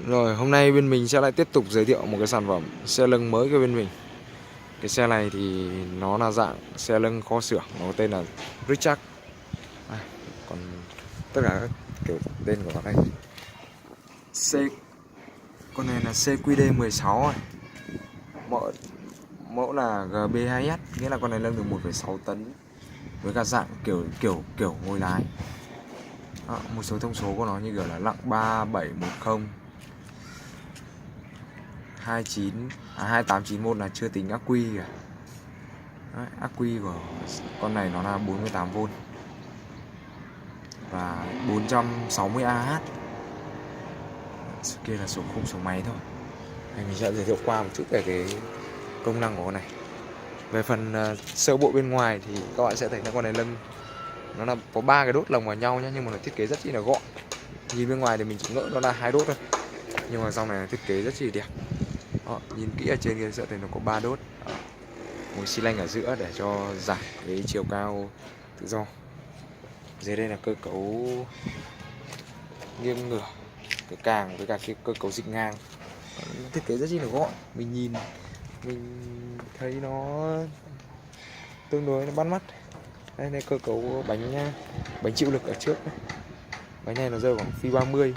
Rồi hôm nay bên mình sẽ lại tiếp tục giới thiệu một cái sản phẩm xe lưng mới của bên mình. Cái xe này thì nó là dạng xe lưng kho xưởng, nó có tên là Richard. Còn tất cả các kiểu tên của nó đây. Con này là CQD16 này. Mẫu là GB2S, nghĩa là con này nâng được 1,6 tấn với cả dạng kiểu ngồi lái. Một số thông số của nó như kiểu là lặng 3710 2891 là chưa tính ắc quy kìa. Đấy, ắc quy của con này nó là 48V và 460 Ah. Số kia là số khung số máy thôi. Mình sẽ giới thiệu qua một chút về cái công năng của con này. Về phần sơ bộ bên ngoài thì các bạn sẽ thấy là con này lưng nó là có 3 cái đốt lồng vào nhau nhé, nhưng mà nó thiết kế rất chi là gọn. Nhìn bên ngoài thì mình chỉ ngỡ nó là 2 đốt thôi, nhưng mà sau này thiết kế rất chi đẹp. Nhìn kỹ ở trên kia sẽ thấy nó có 3 đốt. Một xi lanh ở giữa để cho giảm cái chiều cao tự do. Dưới đây là cơ cấu nghiêng ngửa, cái càng với cả cái cơ cấu dịch ngang. Thiết kế rất chi là gọn. Mình thấy nó tương đối nó bắt mắt. Đây là cơ cấu bánh chịu lực ở trước. Bánh này nó rơi khoảng phi 30.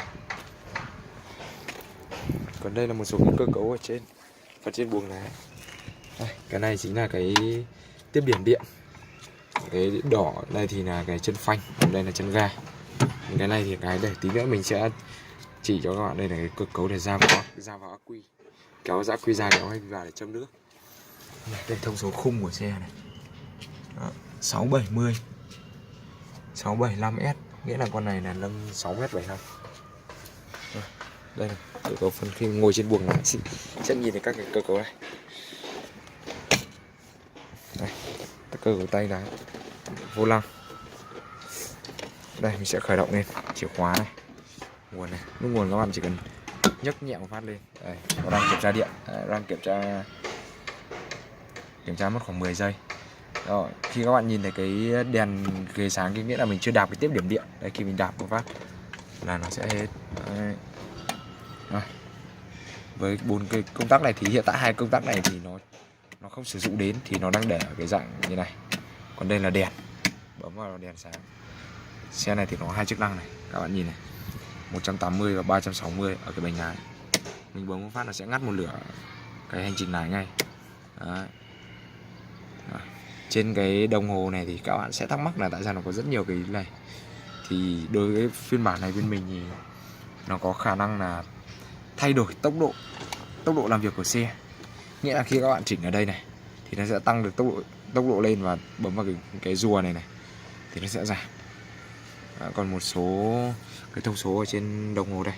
Còn đây là một số cái cơ cấu ở trên phần trên buồng lái. Cái này chính là cái tiếp điểm điện. Cái đỏ đây thì là cái chân phanh, còn đây là chân ga. Cái này thì cái để tí nữa mình sẽ chỉ cho các bạn. Đây là cái cơ cấu để ra vào ắc quy, kéo ắc quy ra, kéo vào để châm nước. Đây thông số khung của xe này. 670 675S, nghĩa là con này là nâng 6m75. Đây là cơ cấu phần khi ngồi trên buồng lái sẽ nhìn thấy các cái cơ cấu này. Đây, cơ cấu tay lái, vô lăng. Đây mình sẽ khởi động lên chìa khóa này, nguồn này, nút nguồn các bạn chỉ cần nhấc nhẹ một phát lên. Đây, nó đang kiểm tra điện, đang kiểm tra mất khoảng 10 giây. Rồi, khi các bạn nhìn thấy cái đèn ghế sáng kia nghĩa là mình chưa đạp cái tiếp điểm điện. Đây, khi mình đạp một phát là nó sẽ hết. Đấy. Rồi. Với 4 cái công tắc này thì hiện tại 2 công tắc này thì nó không sử dụng đến, thì nó đang để ở cái dạng như này. Còn đây là đèn, bấm vào là đèn sáng. Xe này thì có 2 chức năng này, các bạn nhìn này, 180 và 360 ở cái bánh lái. Mình bấm một phát nó sẽ ngắt một lửa cái hành trình lái ngay. Đấy. Trên cái đồng hồ này thì các bạn sẽ thắc mắc là tại sao nó có rất nhiều cái này. Thì đối với phiên bản này bên mình thì nó có khả năng là thay đổi tốc độ làm việc của xe. Nghĩa là khi các bạn chỉnh ở đây này thì nó sẽ tăng được tốc độ lên, và bấm vào cái rùa này thì nó sẽ giảm. Còn một số cái thông số ở trên đồng hồ đây.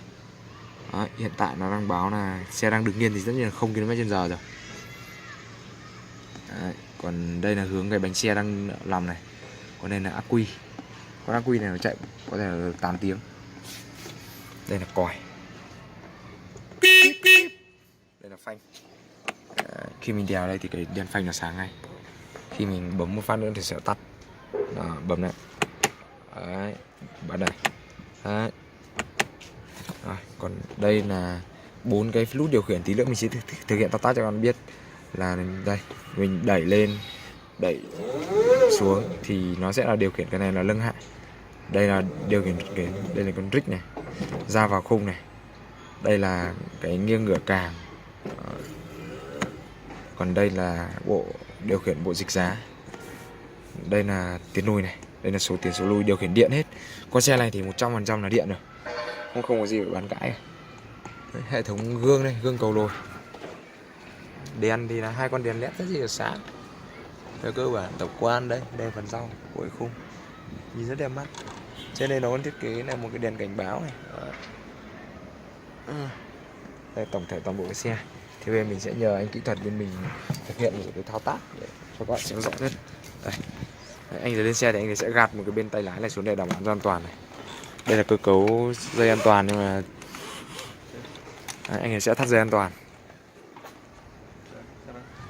Đấy, hiện tại nó đang báo là xe đang đứng yên thì tất nhiên là 0 km/h rồi. Đấy, còn đây là hướng cái bánh xe đang làm này. Còn đây là ắc quy. Con ắc quy này nó chạy có thể là 8 tiếng. Đây là còi. Đây là phanh. Khi mình đèo đây thì cái đèn phanh nó sáng ngay. Khi mình bấm một phát nữa thì sẽ tắt. Đó, bấm này. Đấy, bật này. Đấy. Rồi, còn đây là 4 cái nút điều khiển. Tí nữa mình sẽ thực hiện thao tác cho các bạn biết. Là đây, mình đẩy lên, đẩy xuống thì nó sẽ là điều khiển cái này là lưng hạ. Đây là điều khiển đây là con rích này, ra vào khung này. Đây là cái nghiêng ngửa càng. Còn đây là bộ điều khiển bộ dịch giá. Đây là tiến lùi này, đây là số tiến số lui, điều khiển điện hết. Con xe này thì 100% là điện rồi, không có gì phải bàn cãi. Đấy, hệ thống gương đây, gương cầu lồi. Đèn thì là 2 con đèn led rất là sáng. Về cơ bản tổng quan đây phần sau của cái khung nhìn rất đẹp mắt. Trên đây nó còn thiết kế là một cái đèn cảnh báo này. Đây tổng thể toàn bộ cái xe. Thì bên mình sẽ nhờ anh kỹ thuật bên mình thực hiện một cái thao tác để cho các bạn xem rõ nhất. Đây. Đấy, anh lên xe thì anh sẽ gạt một cái bên tay lái này xuống để đảm bảo an toàn này. Đây là cơ cấu dây an toàn, nhưng mà anh sẽ thắt dây an toàn.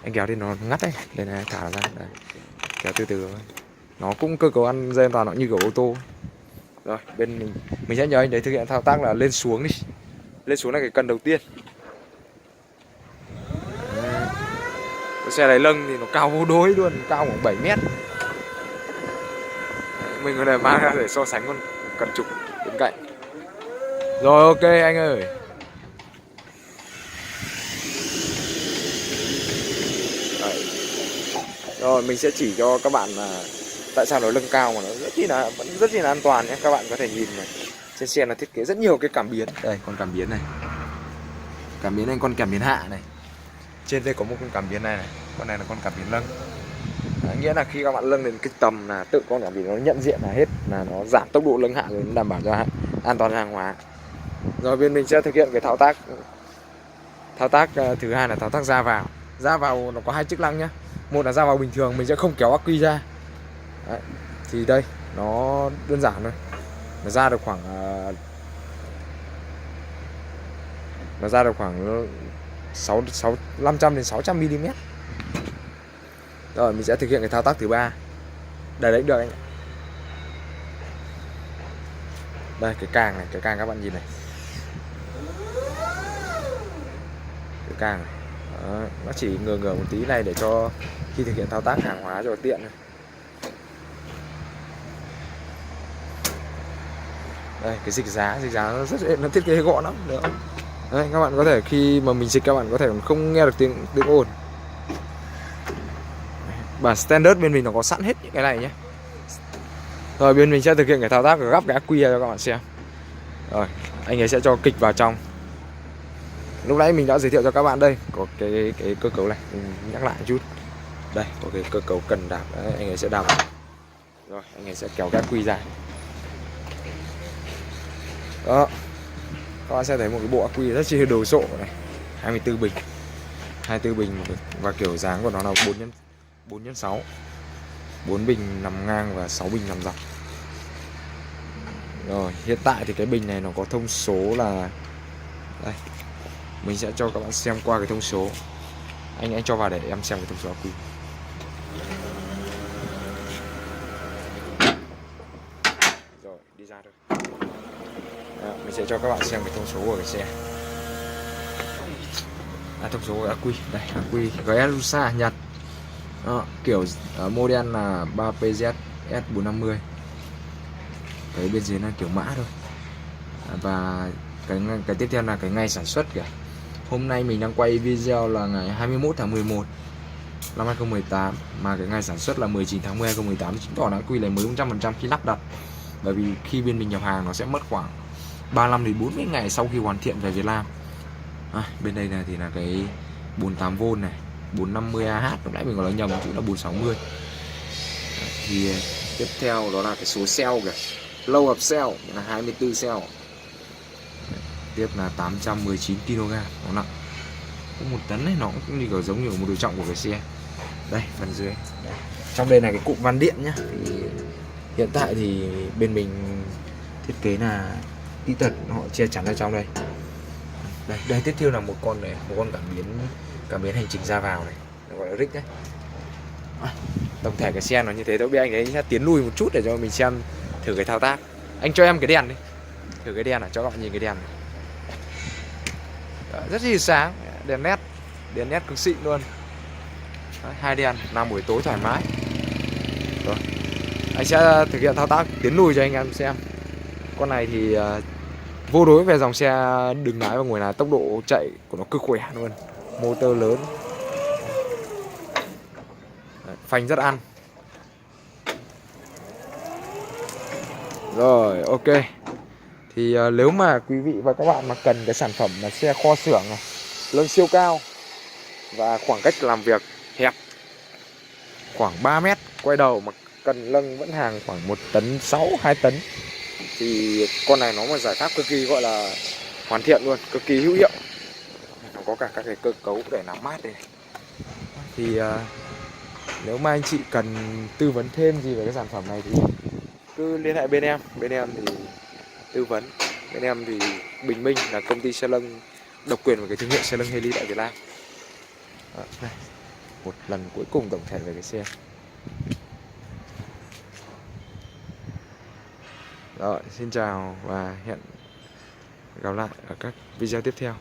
Anh kéo thì nó ngắt đấy, đây này, thả ra đây. Kéo từ từ. Nó cũng cơ cấu ăn dây an toàn nó như kiểu ô tô. Rồi bên mình sẽ nhờ anh đấy thực hiện thao tác là lên xuống đi. Lên xuống là cái cần đầu tiên. Cái xe này lưng thì nó cao vô đối luôn, cao khoảng 7 mét. Mình có thể mang ra để so sánh con cần trục bên cạnh. Rồi ok anh ơi. Đấy. Rồi mình sẽ chỉ cho các bạn là tại sao nó lưng cao mà nó vẫn rất là an toàn nhé. Các bạn có thể nhìn này. Trên xe nó thiết kế rất nhiều cái cảm biến. Đây con cảm biến này. Cảm biến này con cảm biến hạ này. Trên đây có một con cảm biến này này. Con này là con cảm biến lưng. Đấy, nghĩa là khi các bạn lưng đến cái tầm là tự con cảm biến nó nhận diện là hết, là nó giảm tốc độ lưng hạ rồi, nó đảm bảo cho an toàn hàng hóa. Rồi bên mình sẽ thực hiện cái thao tác thứ hai là thao tác ra vào. Ra vào nó có hai chức năng nhé. Một là ra vào bình thường, mình sẽ không kéo ắc quy ra. Đấy. Thì đây nó đơn giản thôi. Nó ra được khoảng 500 đến 600 mm. Rồi mình sẽ thực hiện cái thao tác thứ ba. Đây đấy, được anh. Đây cái càng này, cái càng các bạn nhìn này. Cái càng này. Đó, nó chỉ ngửa một tí này để cho khi thực hiện thao tác hàng hóa cho tiện này. Đây cái dịch giá nó thiết kế gọn lắm, được không? Đây, các bạn có thể khi mà mình dịch các bạn có thể không nghe được tiếng ồn. Bản standard bên mình nó có sẵn hết những cái này nhé. Rồi bên mình sẽ thực hiện cái thao tác gắp cái ắc quy cho các bạn xem. Rồi anh ấy sẽ cho kịch vào trong. Lúc nãy mình đã giới thiệu cho các bạn đây có cái cơ cấu này, mình nhắc lại một chút. Đây có cái cơ cấu cần đạp. Đấy, anh ấy sẽ đạp. Rồi anh ấy sẽ kéo cái ắc quy ra. Đó, các bạn sẽ thấy một cái bộ ắc quy rất chi đồ sộ này, 24 bình, 24 bình và kiểu dáng của nó là 4x6, 4 bình nằm ngang và 6 bình nằm dọc. Rồi hiện tại thì cái bình này nó có thông số là đây, mình sẽ cho các bạn xem qua cái thông số. Anh cho vào để em xem cái thông số ắc quy. Rồi đi ra thôi. Đó, mình sẽ cho các bạn xem cái thông số của cái xe. Thông số của ắc quy đây, ắc quy GS Nhật. Đó, kiểu model là 3PZ S450. Cái bên dưới là kiểu mã thôi. Và cái tiếp theo là cái ngày sản xuất kìa. Hôm nay mình đang quay video là ngày 21 tháng 11 năm 2018, mà cái ngày sản xuất là 19 tháng 10 2018, chứng tỏ là ắc quy là mới 100% khi lắp đặt. Bởi vì khi bên mình nhập hàng nó sẽ mất khoảng 35 đến 40 ngày sau khi hoàn thiện về Việt Nam. Bên đây này thì là cái 48V này, 450Ah, lúc nãy mình còn nói nhầm chữ là 460. Thì tiếp theo đó là cái số cell kìa. Low hợp cell là 24 cell. Tiếp là 819 kg, nó nặng có 1 tấn ấy, nó cũng như giống như một đồ trọng của cái xe. Đây phần dưới. Đây. Trong đây là cái cụm van điện nhá. Thì hiện tại thì bên mình thiết kế là kỹ thuật họ che chắn ở trong đây. Đây tiếp theo là một con cảm biến hành trình ra vào này, nó gọi là rick đấy. Tổng thể cái xe nó như thế thôi. Bây giờ anh ấy sẽ tiến lùi một chút để cho mình xem thử cái thao tác. Anh cho em cái đèn đi, thử cái đèn này cho các bạn nhìn cái đèn này. Đó, rất là sáng, đèn led cực xịn luôn. Đấy, 2 đèn làm buổi tối thoải mái. Rồi anh sẽ thực hiện thao tác tiến lùi cho anh em xem. Con này thì vô đối về dòng xe đường lái và ngồi lái, tốc độ chạy của nó cực khỏe luôn, motor lớn. Đấy, phanh rất ăn. Rồi ok. Thì nếu mà quý vị và các bạn mà cần cái sản phẩm là xe kho xưởng này, lưng siêu cao và khoảng cách làm việc hẹp khoảng 3 mét, quay đầu mà cần lưng vẫn hàng khoảng 1 tấn 6, 2 tấn, thì con này nó một giải pháp cực kỳ gọi là hoàn thiện luôn, cực kỳ hữu hiệu. Nó có cả các cái cơ cấu để làm mát đây này. Thì nếu mà anh chị cần tư vấn thêm gì về cái sản phẩm này thì cứ liên hệ bên em thì tư vấn. Bên em thì Bình Minh là công ty xe lưng độc quyền về cái thương hiệu xe lưng Heli tại Việt Nam. Đây, một lần cuối cùng tổng thể về cái xe. Rồi, xin chào và hẹn gặp lại ở các video tiếp theo.